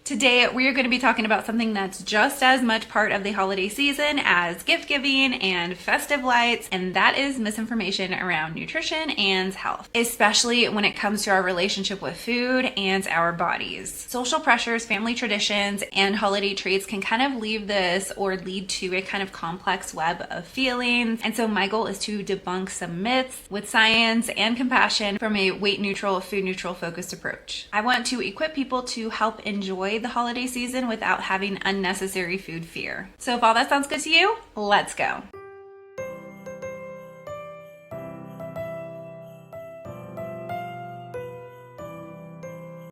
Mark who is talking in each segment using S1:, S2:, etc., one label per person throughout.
S1: Today, we are going to be talking about something that's just as much part of the holiday season as gift giving and festive lights, and that is misinformation around nutrition and health, especially when it comes to our relationship with food and our bodies. Social pressures, family traditions, and holiday treats can kind of lead to a kind of complex web of feelings. And so my goal is to debunk some myths with science and compassion from a weight neutral, food neutral focused approach. I want to equip people to help enjoy the holiday season without having unnecessary food fear. So if all that sounds good to you, let's go.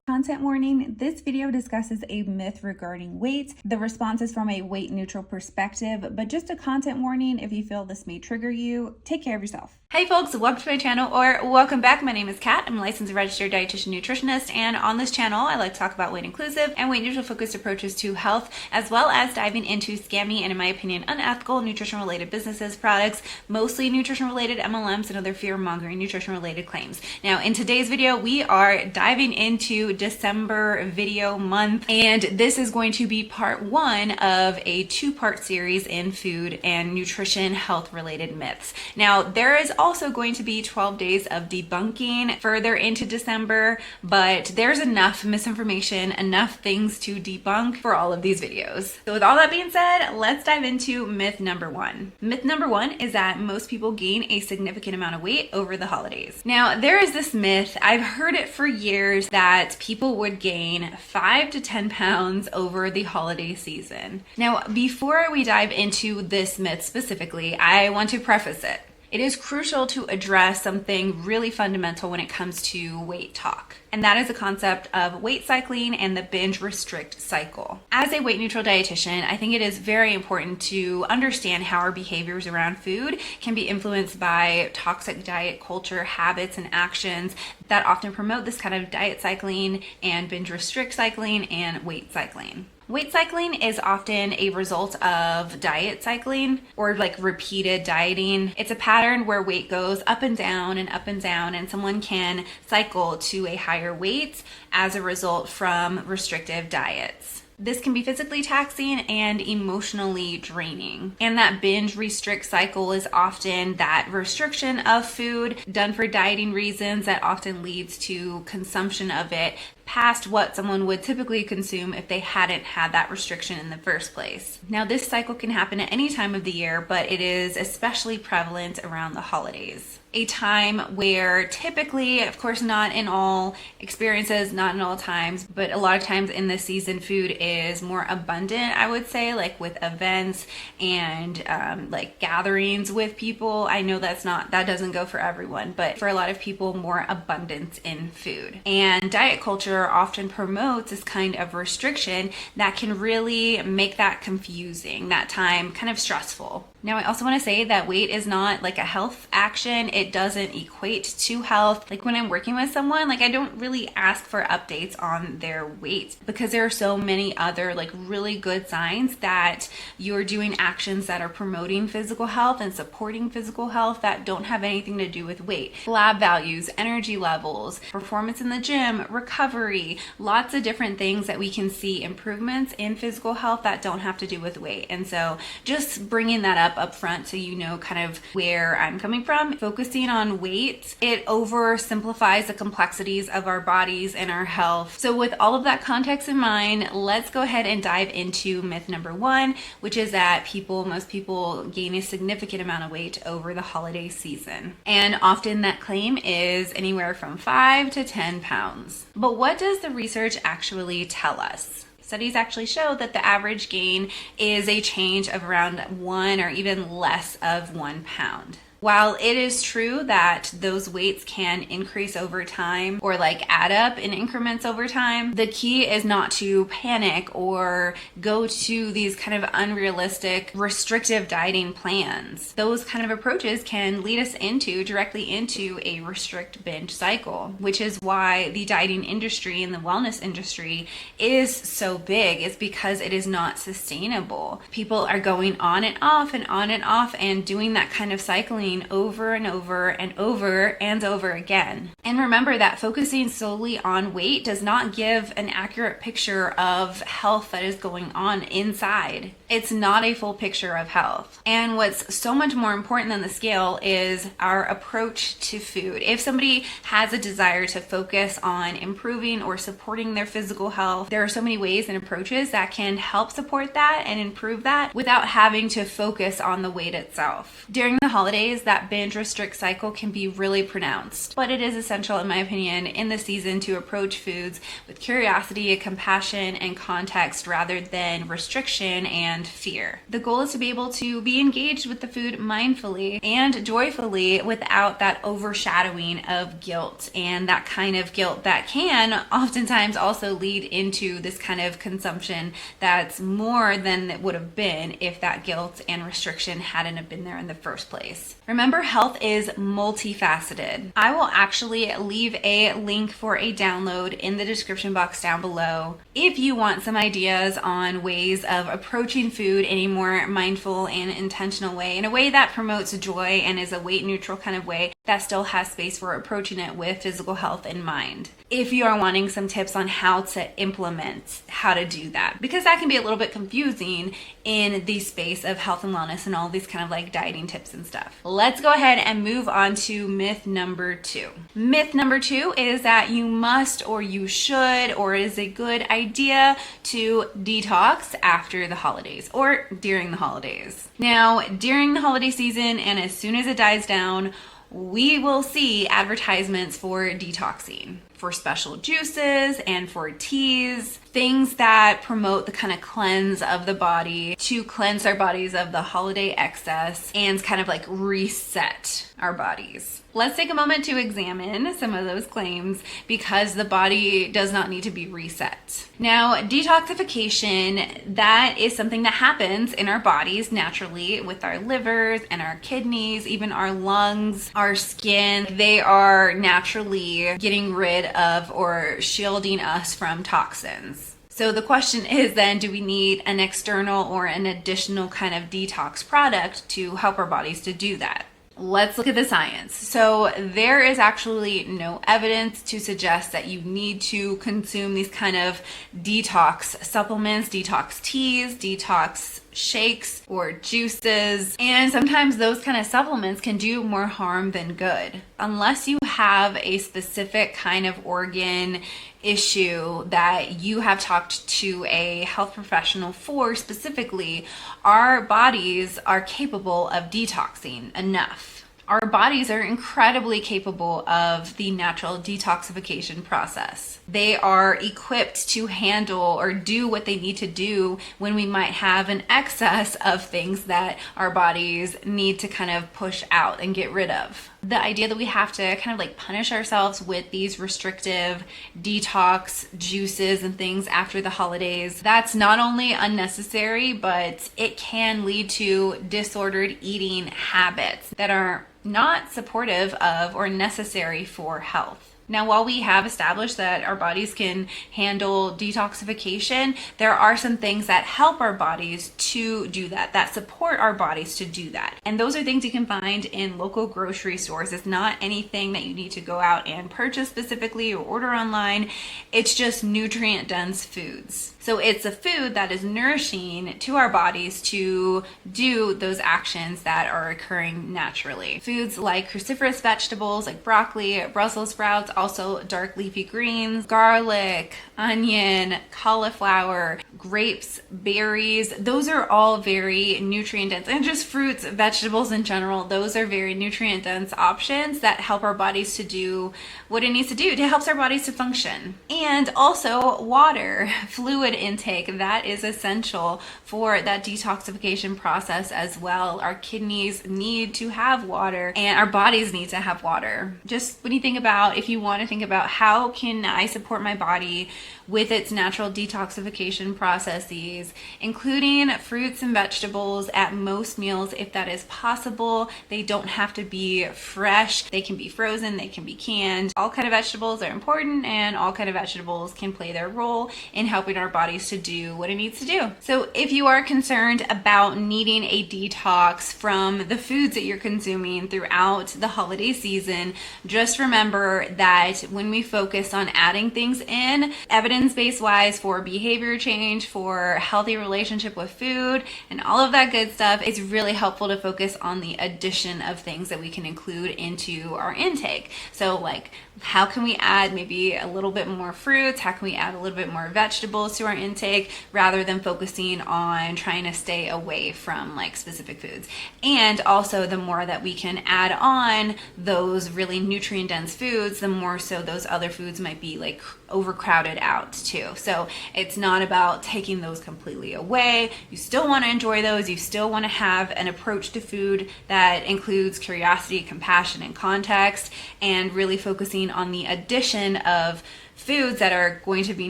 S1: Content warning, this video discusses a myth regarding weight. The response is from a weight neutral perspective, but just a content warning if you feel this may trigger you. Take care of yourself. Hey folks, welcome to my channel, or welcome back. My name is Kat. I'm a licensed and registered dietitian nutritionist, and on this channel I like to talk about weight inclusive and weight neutral focused approaches to health, as well as diving into scammy and, in my opinion, unethical nutrition related businesses, products, mostly nutrition related MLMs, and other fear mongering nutrition related claims. Now in today's video we are diving into December video month, and this is going to be part one of a two-part series in food and nutrition health related myths. Now there is also going to be 12 days of debunking further into December, but there's enough misinformation, enough things to debunk for all of these videos. So with all that being said, let's dive into myth number one. Myth number one is that most people gain a significant amount of weight over the holidays. Now there is this myth, I've heard it for years, that people would gain 5 to 10 pounds over the holiday season. Now before we dive into this myth specifically, I want to preface it. It is crucial to address something really fundamental when it comes to weight talk, and that is the concept of weight cycling and the binge restrict cycle. As a weight neutral dietitian, I think it is very important to understand how our behaviors around food can be influenced by toxic diet culture, habits, and actions that often promote this kind of diet cycling and binge restrict cycling and weight cycling. Weight cycling is often a result of diet cycling or like repeated dieting. It's a pattern where weight goes up and down and up and down, and someone can cycle to a higher weight as a result from restrictive diets. This can be physically taxing and emotionally draining. And that binge restrict cycle is often that restriction of food done for dieting reasons that often leads to consumption of it past what someone would typically consume if they hadn't had that restriction in the first place. Now this cycle can happen at any time of the year, but it is especially prevalent around the holidays. A time where typically, of course not in all experiences, not in all times, but a lot of times in this season food is more abundant, I would say, like with events and like gatherings with people. I know that doesn't go for everyone, but for a lot of people, more abundance in food. And diet culture often promotes this kind of restriction that can really make that confusing, that time kind of stressful. Now, I also want to say that weight is not like a health action. It doesn't equate to health. Like when I'm working with someone, like I don't really ask for updates on their weight because there are so many other like really good signs that you're doing actions that are promoting physical health and supporting physical health that don't have anything to do with weight. Lab values, energy levels, performance in the gym, recovery, lots of different things that we can see improvements in physical health that don't have to do with weight. And so just bringing that up front so you know kind of where I'm coming from. Focusing on weight, it oversimplifies the complexities of our bodies and our health. So with all of that context in mind, let's go ahead and dive into myth number one, which is that most people gain a significant amount of weight over the holiday season. And often that claim is anywhere from 5 to 10 pounds. But what does the research actually tell us? Studies actually show that the average gain is a change of around 1 or even less of 1 pound. While it is true that those weights can increase over time or like add up in increments over time, the key is not to panic or go to these kind of unrealistic restrictive dieting plans. Those kind of approaches can lead us directly into a restrict binge cycle, which is why the dieting industry and the wellness industry is so big. It's because it is not sustainable. People are going on and off and on and off and doing that kind of cycling happening over and over and over and over again. And remember that focusing solely on weight does not give an accurate picture of health that is going on inside. It's not a full picture of health. And what's so much more important than the scale is our approach to food. If somebody has a desire to focus on improving or supporting their physical health, there are so many ways and approaches that can help support that and improve that without having to focus on the weight itself. During the holidays, that binge restrict cycle can be really pronounced, but it is essential, in my opinion, in the season to approach foods with curiosity, compassion, and context rather than restriction and fear. The goal is to be able to be engaged with the food mindfully and joyfully without that overshadowing of guilt, and that kind of guilt that can oftentimes also lead into this kind of consumption that's more than it would have been if that guilt and restriction hadn't have been there in the first place. Remember, health is multifaceted. I will actually leave a link for a download in the description box down below if you want some ideas on ways of approaching food in a more mindful and intentional way, in a way that promotes joy and is a weight neutral kind of way that still has space for approaching it with physical health in mind. If you are wanting some tips on how to implement how to do that, because that can be a little bit confusing in the space of health and wellness and all these kind of like dieting tips and stuff. Let's go ahead and move on to myth number 2. Myth number 2 is that you must or you should or it is a good idea to detox after the holidays or during the holidays. Now, during the holiday season and as soon as it dies down, we will see advertisements for detoxing, for special juices and for teas, things that promote the kind of cleanse of the body, to cleanse our bodies of the holiday excess and kind of like reset our bodies. Let's take a moment to examine some of those claims because the body does not need to be reset. Now, detoxification, that is something that happens in our bodies naturally with our livers and our kidneys, even our lungs, our skin. They are naturally getting rid of or shielding us from toxins. So the question is then, do we need an external or an additional kind of detox product to help our bodies to do that? Let's look at the science. So there is actually no evidence to suggest that you need to consume these kind of detox supplements, detox teas, detox shakes or juices, and sometimes those kind of supplements can do more harm than good. Unless you have a specific kind of organ issue that you have talked to a health professional for specifically, our bodies are capable of detoxing enough. Our bodies are incredibly capable of the natural detoxification process. They are equipped to handle or do what they need to do when we might have an excess of things that our bodies need to kind of push out and get rid of. The idea that we have to kind of like punish ourselves with these restrictive detox juices and things after the holidays, that's not only unnecessary, but it can lead to disordered eating habits that are not supportive of or necessary for health. Now, while we have established that our bodies can handle detoxification, there are some things that help our bodies to do that, that support our bodies to do that. And those are things you can find in local grocery stores. It's not anything that you need to go out and purchase specifically or order online. It's just nutrient-dense foods. So it's a food that is nourishing to our bodies to do those actions that are occurring naturally. Foods like cruciferous vegetables like broccoli, Brussels sprouts, also dark leafy greens, garlic, onion, cauliflower, grapes, berries, those are all very nutrient dense, and just fruits, vegetables in general, those are very nutrient dense options that help our bodies to do what it needs to do. It helps our bodies to function. And also water, fluid intake, that is essential for that detoxification process as well. Our kidneys need to have water and our bodies need to have water. Just when you think about, if you want to think about how can I support my body with its natural detoxification processes, including fruits and vegetables at most meals if that is possible. They don't have to be fresh. They can be frozen, they can be canned. All kind of vegetables are important and all kind of vegetables can play their role in helping our body bodies to do what it needs to do. So if you are concerned about needing a detox from the foods that you're consuming throughout the holiday season, just remember that when we focus on adding things in, evidence-based wise, for behavior change, for healthy relationship with food, and all of that good stuff, it's really helpful to focus on the addition of things that we can include into our intake. So like, how can we add maybe a little bit more fruits? How can we add a little bit more vegetables to our intake rather than focusing on trying to stay away from like specific foods? And also, the more that we can add on those really nutrient dense foods, the more so those other foods might be like overcrowded out too. So it's not about taking those completely away. You still want to enjoy those. You still want to have an approach to food that includes curiosity, compassion, and context, and really focusing on the addition of foods that are going to be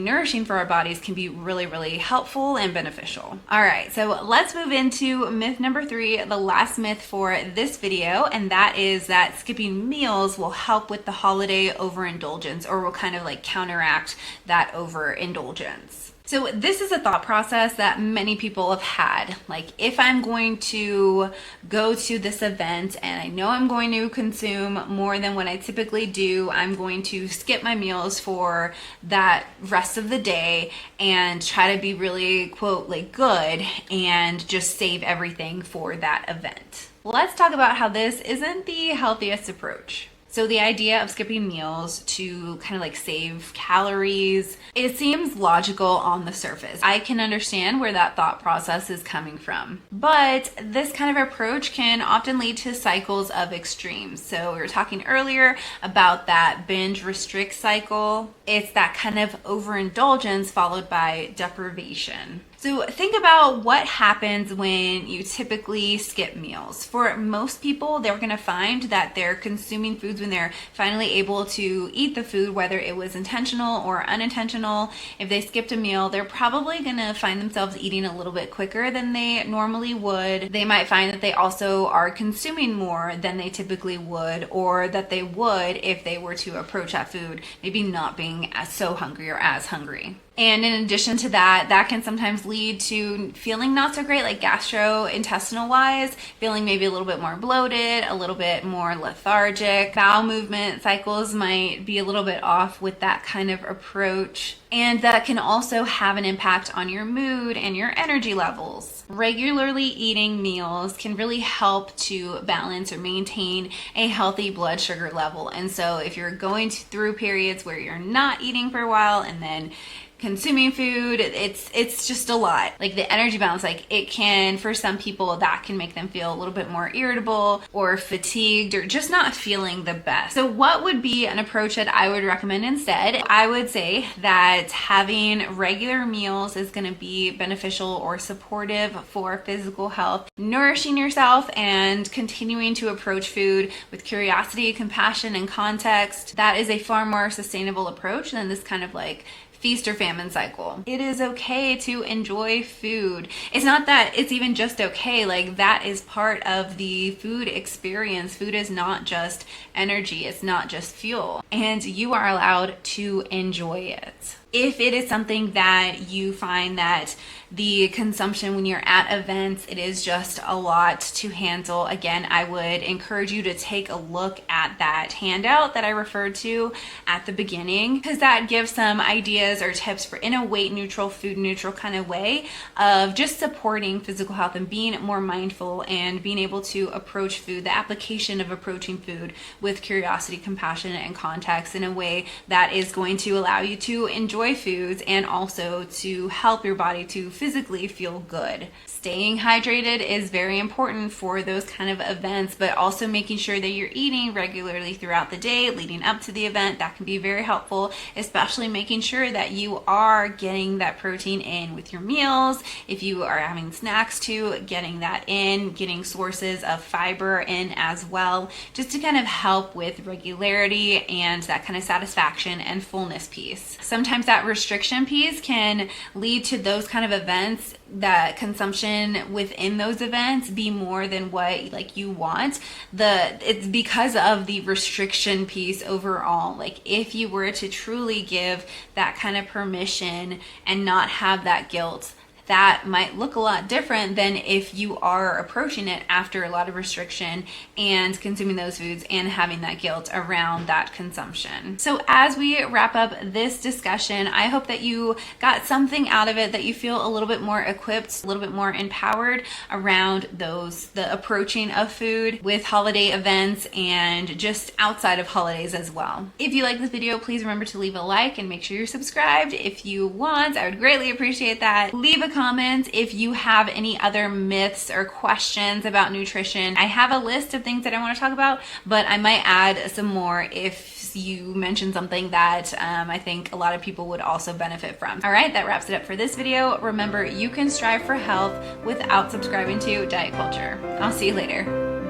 S1: nourishing for our bodies can be really, really helpful and beneficial. All right, so let's move into myth number 3, the last myth for this video, and that is that skipping meals will help with the holiday overindulgence, or will kind of like counteract that overindulgence. So this is a thought process that many people have had. Like, if I'm going to go to this event and I know I'm going to consume more than what I typically do, I'm going to skip my meals for that rest of the day and try to be really, quote, like good, and just save everything for that event. Let's talk about how this isn't the healthiest approach. So the idea of skipping meals to kind of like save calories, it seems logical on the surface. I can understand where that thought process is coming from. But this kind of approach can often lead to cycles of extremes. So we were talking earlier about that binge restrict cycle. It's that kind of overindulgence followed by deprivation. So think about what happens when you typically skip meals. For most people, they're going to find that they're consuming foods when they're finally able to eat the food, whether it was intentional or unintentional. If they skipped a meal, they're probably going to find themselves eating a little bit quicker than they normally would. They might find that they also are consuming more than they typically would, or that they would if they were to approach that food maybe not being so hungry or as hungry. And in addition to that, that can sometimes lead to feeling not so great, like gastrointestinal wise, feeling maybe a little bit more bloated, a little bit more lethargic. Bowel movement cycles might be a little bit off with that kind of approach. And that can also have an impact on your mood and your energy levels. Regularly eating meals can really help to balance or maintain a healthy blood sugar level. And so if you're going through periods where you're not eating for a while and then consuming food, it's just a lot. Like the energy balance, like it can, for some people, that can make them feel a little bit more irritable or fatigued or just not feeling the best. So what would be an approach that I would recommend instead? I would say that having regular meals is going to be beneficial or supportive for physical health. Nourishing yourself and continuing to approach food with curiosity, compassion, and context, that is a far more sustainable approach than this kind of like feast or famine cycle. It is okay to enjoy food. It's not that it's even just okay, like that is part of the food experience. Food is not just energy, it's not just fuel, and you are allowed to enjoy it. If it is something that you find that the consumption when you're at events, it is just a lot to handle, again, I would encourage you to take a look at that handout that I referred to at the beginning, because that gives some ideas or tips for, in a weight neutral, food neutral kind of way of just supporting physical health and being more mindful and being able to approach food, the application of approaching food with curiosity, compassion, and context in a way that is going to allow you to enjoy foods and also to help your body to physically feel good. Staying hydrated is very important for those kind of events, but also making sure that you're eating regularly throughout the day leading up to the event. That can be very helpful, especially making sure that you are getting that protein in with your meals. If you are having snacks too, getting that in, getting sources of fiber in as well, just to kind of help with regularity and that kind of satisfaction and fullness piece. Sometimes that restriction piece can lead to those kind of events, that consumption within those events be more than what like you want. It's because of the restriction piece overall. Like if you were to truly give that kind of permission and not have that guilt, that might look a lot different than if you are approaching it after a lot of restriction and consuming those foods and having that guilt around that consumption. So as we wrap up this discussion, I hope that you got something out of it, that you feel a little bit more equipped, a little bit more empowered around the approaching of food with holiday events and just outside of holidays as well. If you like this video, please remember to leave a like and make sure you're subscribed if you want. I would greatly appreciate that. Leave a comment if you have any other myths or questions about nutrition. I have a list of things that I want to talk about, but I might add some more if you mention something that I think a lot of people would also benefit from. All right, that wraps it up for this video. Remember, you can strive for health without subscribing to diet culture. I'll see you later.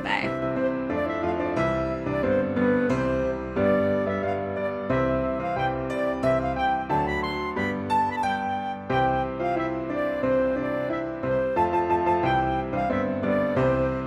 S1: Bye.